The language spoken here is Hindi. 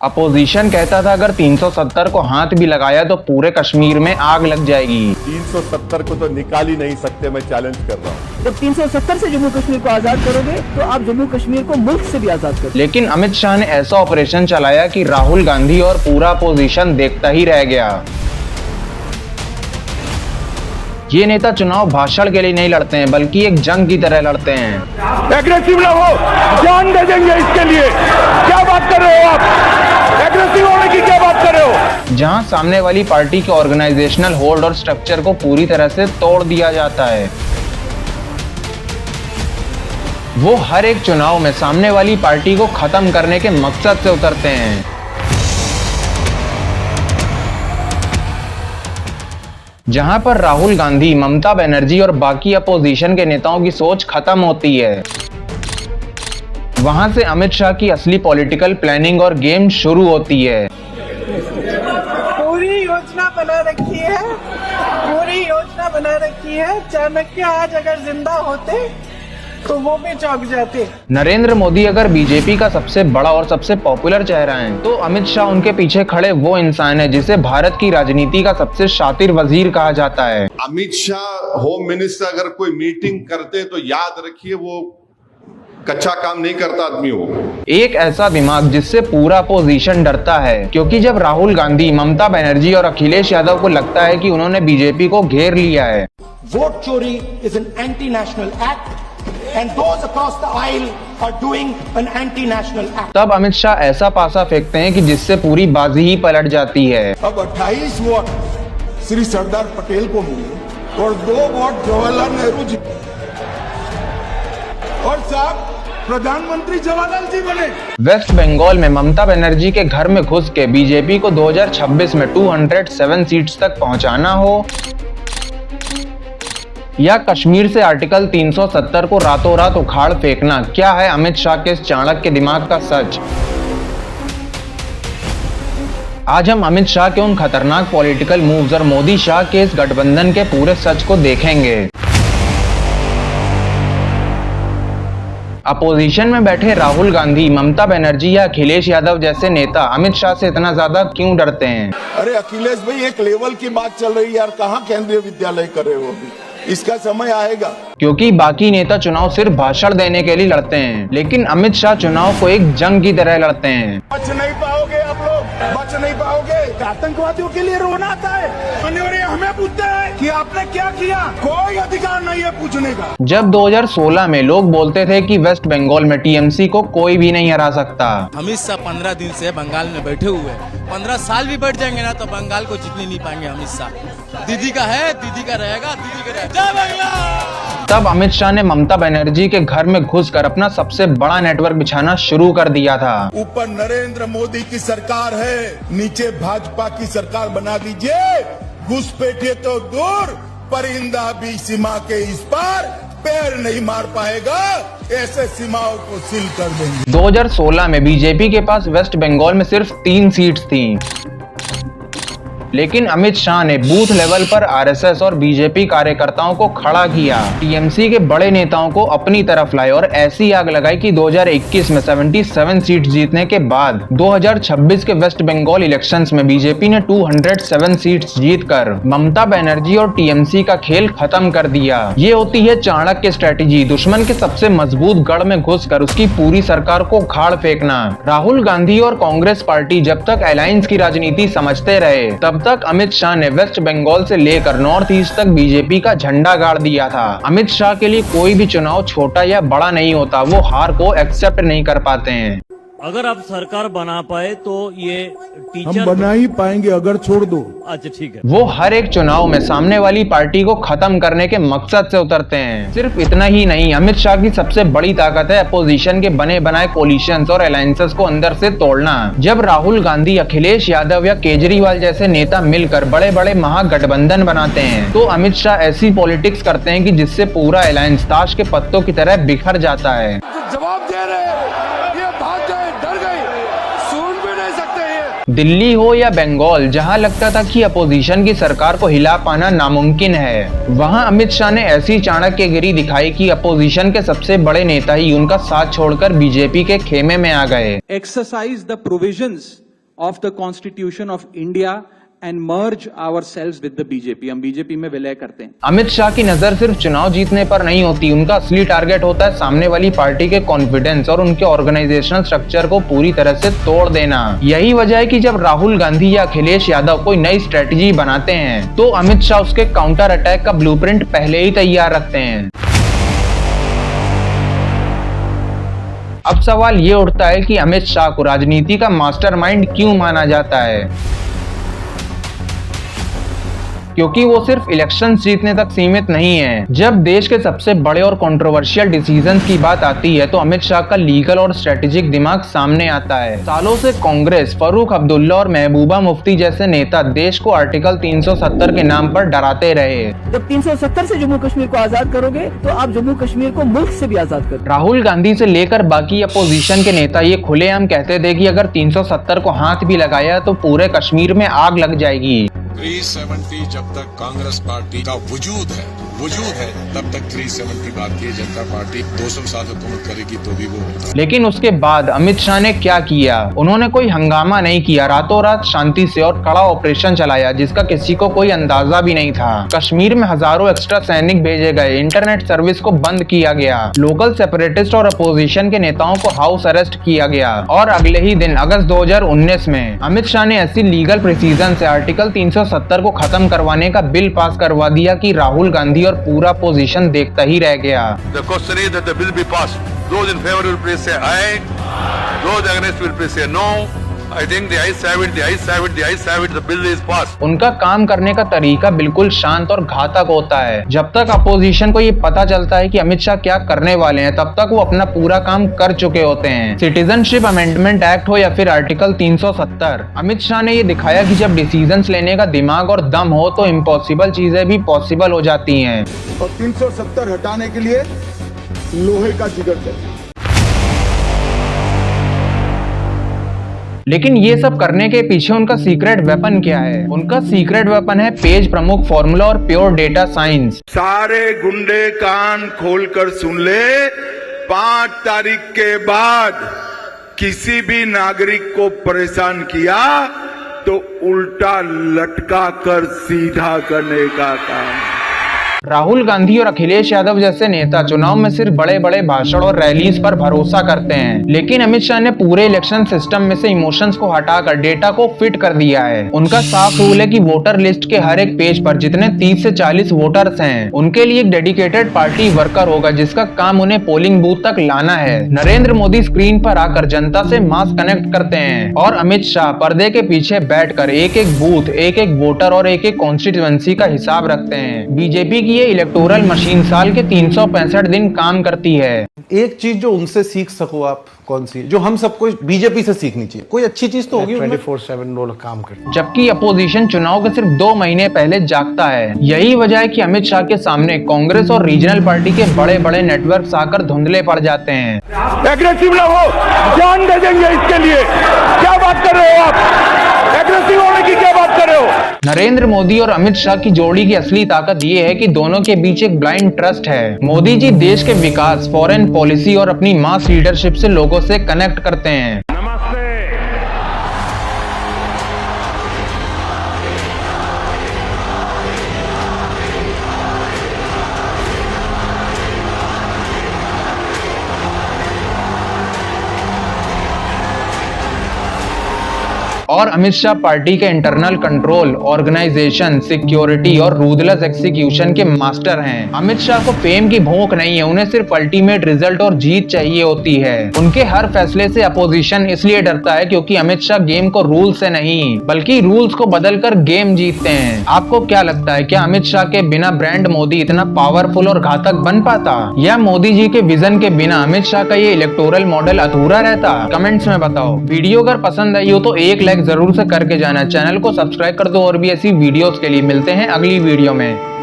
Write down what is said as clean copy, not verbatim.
अपोजिशन कहता था अगर 370 को हाथ भी लगाया तो पूरे कश्मीर में आग लग जाएगी। 370 को तो निकाल ही नहीं सकते, मैं चैलेंज कर रहा हूँ। जब 370 से जम्मू कश्मीर को आजाद करोगे तो आप जम्मू कश्मीर को मुल्क से भी आजाद करोगे। लेकिन अमित शाह ने ऐसा ऑपरेशन चलाया कि राहुल गांधी और पूरा अपोजिशन देखता ही रह गया। ये नेता चुनाव भाषण के लिए नहीं लड़ते हैं बल्कि एक जंग की तरह लड़ते हैं। एग्रेसिव ना हो, जान दे देंगे इसके लिए। क्या बात कर रहे हो आप? एग्रेसिव होने की क्या बात कर रहे हो? जहां सामने वाली पार्टी के ऑर्गेनाइजेशनल होल्ड और स्ट्रक्चर को पूरी तरह से तोड़ दिया जाता है। वो हर एक चुनाव में सामने वाली पार्टी को खत्म करने के मकसद से उतरते हैं। जहां पर राहुल गांधी, ममता बनर्जी और बाकी अपोजिशन के नेताओं की सोच खत्म होती है, वहां से अमित शाह की असली पॉलिटिकल प्लानिंग और गेम शुरू होती है। पूरी योजना बना रखी है। चाणक्य आज अगर जिंदा होते तो वो भी चौंक जाते। नरेंद्र मोदी अगर बीजेपी का सबसे बड़ा और सबसे पॉपुलर चेहरा है तो अमित शाह उनके पीछे खड़े वो इंसान है जिसे भारत की राजनीति का सबसे शातिर वजीर कहा जाता है। अमित शाह होम मिनिस्टर अगर कोई मीटिंग करते तो याद रखिए वो कच्चा काम नहीं करता आदमी हो। एक ऐसा दिमाग जिससे पूरा अपोजिशन डरता है, क्योंकि जब राहुल गांधी, ममता बनर्जी और अखिलेश यादव को लगता है कि उन्होंने बीजेपी को घेर लिया है, वोट चोरी is an anti national act and those across the aisle are doing an anti-national act. तब अमित शाह ऐसा पासा फेंकते हैं कि जिससे पूरी बाजी ही पलट जाती है। अब 28 वोट श्री सरदार पटेल को मिले और 2 वोट जवाहरलाल नेहरू जी, और साहब प्रधानमंत्री जवाहरलाल जी बने। वेस्ट बंगाल में ममता बनर्जी के घर में घुस के बीजेपी को 2026 में 207 सीट्स तक पहुंचाना हो, या कश्मीर से आर्टिकल 370 को रातों रात उखाड़ फेंकना, क्या है अमित शाह के इस चाणक्य दिमाग का सच? आज हम अमित शाह के उन खतरनाक पॉलिटिकल मूव्स और मोदी शाह के इस गठबंधन के पूरे सच को देखेंगे। अपोजिशन में बैठे राहुल गांधी, ममता बनर्जी या अखिलेश यादव जैसे नेता अमित शाह से इतना ज्यादा क्यों डरते हैं? अरे अखिलेश भाई, एक लेवल की बात चल रही है यार, कहाँ केंद्रीय विद्यालय कर रहे हो अभी? इसका समय आएगा। क्योंकि बाकी नेता चुनाव सिर्फ भाषण देने के लिए लड़ते हैं, लेकिन अमित शाह चुनाव को एक जंग की तरह लड़ते हैं। बच नहीं पाओगे आप लोग, बच नहीं पाओगे। आतंकवादियों के लिए रोना आता है, हमें पूछते हैं कि आपने क्या किया, कोई अधिकार नहीं है पूछने का। जब 2016 में लोग बोलते थे कि वेस्ट बंगाल में टीएमसी को कोई भी नहीं हरा सकता, अमित शाह 15 दिन से बंगाल में बैठे हुए, 15 साल भी बैठ जाएंगे ना तो बंगाल को जीतने नहीं पाएंगे अमित शाह। दीदी का है, दीदी का रहेगा, दीदी का रहेगा। जय बंगला। तब अमित शाह ने ममता बनर्जी के घर में घुसकर अपना सबसे बड़ा नेटवर्क बिछाना शुरू कर दिया था। ऊपर नरेंद्र मोदी की सरकार है, नीचे भाजपा की सरकार बना दीजिए। घुसपैठिए तो दूर, परिंदा भी सीमा के इस पार पैर नहीं मार पाएगा, ऐसे सीमाओं को सील कर देंगे। 2016 में बीजेपी के पास वेस्ट बंगाल में सिर्फ 3 सीट्स थीं, लेकिन अमित शाह ने बूथ लेवल पर आरएसएस और बीजेपी कार्यकर्ताओं को खड़ा किया, टीएमसी के बड़े नेताओं को अपनी तरफ लाए और ऐसी आग लगाई कि 2021 में 77 सीट जीतने के बाद 2026 के वेस्ट बंगाल इलेक्शंस में बीजेपी ने 207 सीट्स जीतकर ममता बनर्जी और टीएमसी का खेल खत्म कर दिया। ये होती है चाणक्य स्ट्रेटेजी, दुश्मन के सबसे मजबूत गढ़ में घुसकर उसकी पूरी सरकार को उखाड़ फेंकना। राहुल गांधी और कांग्रेस पार्टी जब तक अलायंस की राजनीति समझते रहे, तब तक अमित शाह ने वेस्ट बंगाल से लेकर नॉर्थ ईस्ट तक बीजेपी का झंडा गाड़ दिया था। अमित शाह के लिए कोई भी चुनाव छोटा या बड़ा नहीं होता, वो हार को एक्सेप्ट नहीं कर पाते हैं। अगर आप सरकार बना पाए तो ये टीचर हम बना ही पाएंगे अगर छोड़ दो। अच्छा ठीक है। वो हर एक चुनाव में सामने वाली पार्टी को खत्म करने के मकसद से उतरते हैं। सिर्फ इतना ही नहीं, अमित शाह की सबसे बड़ी ताकत है अपोजिशन के बने बनाए कोलिशंस और अलायंसेस को अंदर से तोड़ना। जब राहुल गांधी, अखिलेश यादव या केजरीवाल जैसे नेता मिलकर बड़े बड़े महागठबंधन बनाते हैं तो अमित शाह ऐसी पॉलिटिक्स करते हैं कि जिससे पूरा अलायंस ताश के पत्तों की तरह बिखर जाता है। जवाब दे रहे, ये भाग गए, डर गए, सुन भी नहीं सकते ये। दिल्ली हो या बंगाल, जहां लगता था कि अपोजिशन की सरकार को हिला पाना नामुमकिन है, वहां अमित शाह ने ऐसी चाणक्यगिरी दिखाई कि अपोजिशन के सबसे बड़े नेता ही उनका साथ छोड़कर बीजेपी के खेमे में आ गए। Exercise the provisions of the Constitution of India and merge ourselves with the BJP. हम बीजेपी में विलय करते हैं। अमित शाह की नजर सिर्फ चुनाव जीतने पर नहीं होती, उनका असली टारगेट होता है सामने वाली पार्टी के कॉन्फिडेंस और उनके ऑर्गेनाइजेशनल स्ट्रक्चर को पूरी तरह से तोड़ देना। यही वजह है कि जब राहुल गांधी या अखिलेश यादव कोई नई स्ट्रेटजी बनाते हैं तो अमित शाह उसके काउंटर अटैक का ब्लूप्रिंट पहले ही तैयार रखते हैं। अब सवाल ये उठता है कि अमित शाह को राजनीति का मास्टरमाइंड क्यों माना जाता है? क्योंकि वो सिर्फ इलेक्शन जीतने तक सीमित नहीं है। जब देश के सबसे बड़े और कंट्रोवर्शियल डिसीजंस की बात आती है तो अमित शाह का लीगल और स्ट्रेटेजिक दिमाग सामने आता है। सालों से कांग्रेस, फारूक अब्दुल्ला और महबूबा मुफ्ती जैसे नेता देश को आर्टिकल 370 के नाम पर डराते रहे। जब 370 से जम्मू कश्मीर को आजाद करोगे तो आप जम्मू कश्मीर को मुल्क से भी आजाद करोगे। राहुल गांधी से लेकर बाकी अपोजिशन के नेता ये खुलेआम कहते थे कि अगर 370 को हाथ भी लगाया तो पूरे कश्मीर में आग लग जाएगी। 370 जब तक कांग्रेस पार्टी का वजूद है तब तक 370 भारतीय जनता पार्टी 200 साल हुकूमत करेगी तो भी वो होता है। लेकिन उसके बाद अमित शाह ने क्या किया? उन्होंने कोई हंगामा नहीं किया, रातों रात शांति से और कड़ा ऑपरेशन चलाया जिसका किसी को कोई अंदाजा भी नहीं था। कश्मीर में हजारों एक्स्ट्रा सैनिक भेजे गए, इंटरनेट सर्विस को बंद किया गया, लोकल सेपरेटिस्ट और अपोजिशन के नेताओं को हाउस अरेस्ट किया गया और अगले ही दिन अगस्त 2019 में अमित शाह ने ऐसी लीगल प्रिसीजन से आर्टिकल 370 को खत्म करवाने का बिल पास करवा दिया कि राहुल गांधी और पूरा पोजीशन देखता ही रह गया। The question is that the bill be passed. Those in favor will please say aye. Those against will please say no. I think the ayes have it, the ayes have it, the ayes have it. The bill is passed. उनका काम करने का तरीका बिल्कुल शांत और घातक होता है। जब तक अपोजिशन को ये पता चलता है कि अमित शाह क्या करने वाले हैं तब तक वो अपना पूरा काम कर चुके होते हैं। सिटीजनशिप अमेंडमेंट एक्ट हो या फिर आर्टिकल 370, अमित शाह ने ये दिखाया कि जब डिसीजंस लेने का दिमाग और दम हो तो इम्पॉसिबल चीजें भी पॉसिबल हो जाती हैं। और 370 हटाने के लिए लोहे का जिगर चाहिए। लेकिन ये सब करने के पीछे उनका सीक्रेट वेपन क्या है? उनका सीक्रेट वेपन है पेज प्रमुख फॉर्मूला और प्योर डेटा साइंस। सारे गुंडे कान खोलकर सुन ले, 5 तारीख के बाद किसी भी नागरिक को परेशान किया तो उल्टा लटका कर सीधा करने का काम। राहुल गांधी और अखिलेश यादव जैसे नेता चुनाव में सिर्फ बड़े बड़े भाषण और रैलीज पर भरोसा करते हैं, लेकिन अमित शाह ने पूरे इलेक्शन सिस्टम में से इमोशंस को हटाकर डेटा को फिट कर दिया है। उनका साफ रूल है कि वोटर लिस्ट के हर एक पेज पर जितने 30 से 40 वोटर्स हैं, उनके लिए एक डेडिकेटेड पार्टी वर्कर होगा जिसका काम उन्हें पोलिंग बूथ तक लाना है। नरेंद्र मोदी स्क्रीन पर आकर जनता से मास कनेक्ट करते हैं और अमित शाह पर्दे के पीछे बैठकर एक एक बूथ, एक एक वोटर और एक एक कॉन्स्टिट्यूएंसी का हिसाब रखते हैं। बीजेपी ये इलेक्टोरल मशीन साल के 365 दिन काम करती है। एक चीज जो उनसे सीख सको आप, कौन सी? जो हम सबको बीजेपी से सीखनी चाहिए, कोई अच्छी चीज तो होगी। 24/7 रोल काम करते। जबकि अपोजिशन चुनाव के सिर्फ 2 महीने पहले जागता है। यही वजह है कि अमित शाह के सामने कांग्रेस और रीजनल पार्टी के बड़े बड़े नेटवर्क आकर धुंधले पड़ जाते हैं। एग्रेसिव ना हो, जान दे देंगे इसके लिए। क्या बात कर रहे हो आप? एग्रेसिव होने की क्या बात कर रहे हो? नरेंद्र मोदी और अमित शाह की जोड़ी की असली ताकत ये है कि दोनों के बीच एक ब्लाइंड ट्रस्ट है। मोदी जी देश के विकास, फॉरेन पॉलिसी और अपनी मास लीडरशिप से लोगों से कनेक्ट करते हैं। और अमित शाह पार्टी के इंटरनल कंट्रोल, ऑर्गेनाइजेशन, सिक्योरिटी और रूथलेस एग्जीक्यूशन के मास्टर हैं। अमित शाह को फेम की भूख नहीं है, उन्हें सिर्फ अल्टीमेट रिजल्ट और जीत चाहिए होती है। उनके हर फैसले से अपोजिशन इसलिए डरता है क्योंकि अमित शाह गेम को रूल से नहीं बल्कि रूल्स को बदलकर गेम जीतते हैं। आपको क्या लगता है, क्या अमित शाह के बिना ब्रांड मोदी इतना पावरफुल और घातक बन पाता, या मोदी जी के विजन के बिना अमित शाह का ये इलेक्टोरल मॉडल अधूरा रहता? कमेंट्स में बताओ। वीडियो अगर पसंद आई हो तो एक लाइक जरूर से करके जाना, चैनल को सब्सक्राइब कर दो और भी ऐसी वीडियोस के लिए। मिलते हैं अगली वीडियो में।